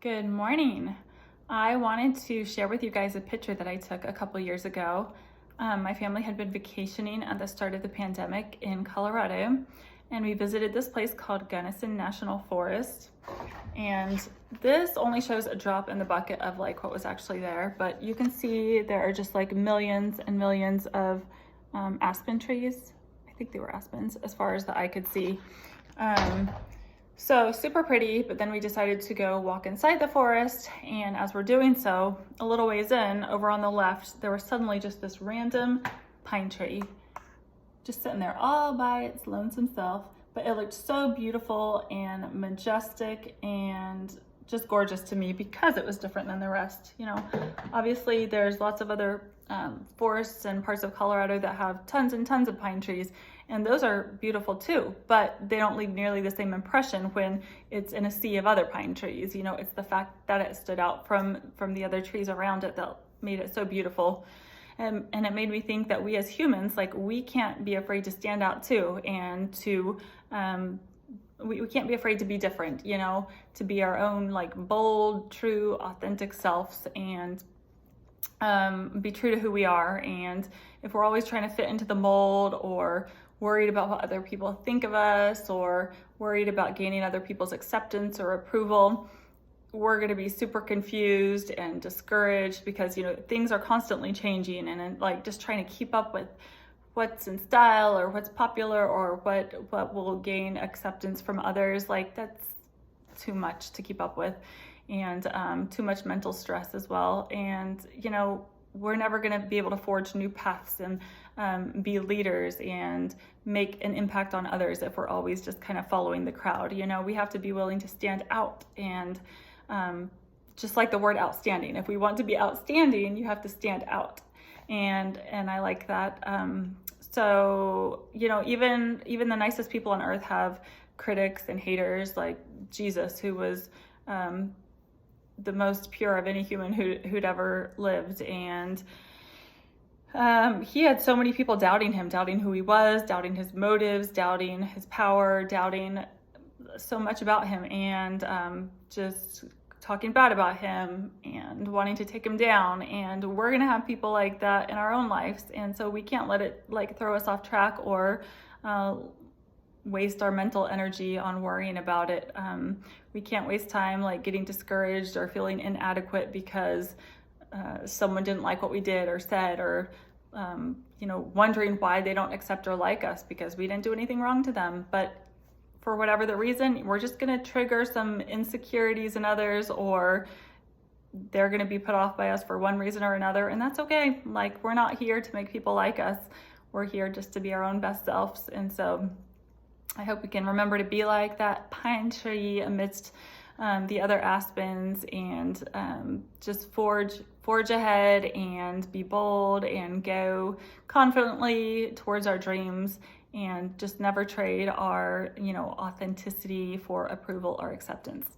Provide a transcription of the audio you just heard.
Good morning. I wanted to share with you guys a picture that I took a couple years ago. My family had been vacationing at the start of the pandemic in Colorado, and we visited this place called Gunnison National Forest. And this only shows a drop in the bucket of like what was actually there, but you can see there are just like millions and millions of aspen trees. I think they were aspens as far as the eye could see. So super pretty, but then we decided to go walk inside the forest, and as we're doing so, a little ways in, over on the left, there was suddenly just this random pine tree just sitting there all by its lonesome self, but it looked so beautiful and majestic and just gorgeous to me because it was different than the rest. Obviously there's lots of other forests and parts of Colorado that have tons and tons of pine trees, and those are beautiful too, but they don't leave nearly the same impression when it's in a sea of other pine trees. It's the fact that it stood out from the other trees around it that made it so beautiful. And it made me think that we as humans, like, we can't be afraid to stand out too, and to we can't be afraid to be different, to be our own, like, bold, true, authentic selves, and be true to who we are. And if we're always trying to fit into the mold, or worried about what other people think of us, or worried about gaining other people's acceptance or approval, we're going to be super confused and discouraged because things are constantly changing, and like just trying to keep up with what's in style or what's popular or what will gain acceptance from others, like that's too much to keep up with, and too much mental stress as well. And we're never going to be able to forge new paths and be leaders and make an impact on others if we're always just kind of following the crowd. We have to be willing to stand out, and just like the word outstanding, if we want to be outstanding, you have to stand out. And I like that. So even the nicest people on earth have critics and haters, like Jesus, who was the most pure of any human who'd ever lived. And he had so many people doubting him, doubting who he was, doubting his motives, doubting his power, doubting so much about him, and just talking bad about him and wanting to take him down. And we're gonna have people like that in our own lives, and so we can't let it like throw us off track or waste our mental energy on worrying about it. We can't waste time like getting discouraged or feeling inadequate because someone didn't like what we did or said, or wondering why they don't accept or like us because we didn't do anything wrong to them. But for whatever the reason, we're just going to trigger some insecurities in others, or they're going to be put off by us for one reason or another, and that's okay. Like, we're not here to make people like us. We're here just to be our own best selves. And so I hope we can remember to be like that pine tree amidst the other aspens, and just forge ahead and be bold and go confidently towards our dreams, and just never trade our authenticity for approval or acceptance.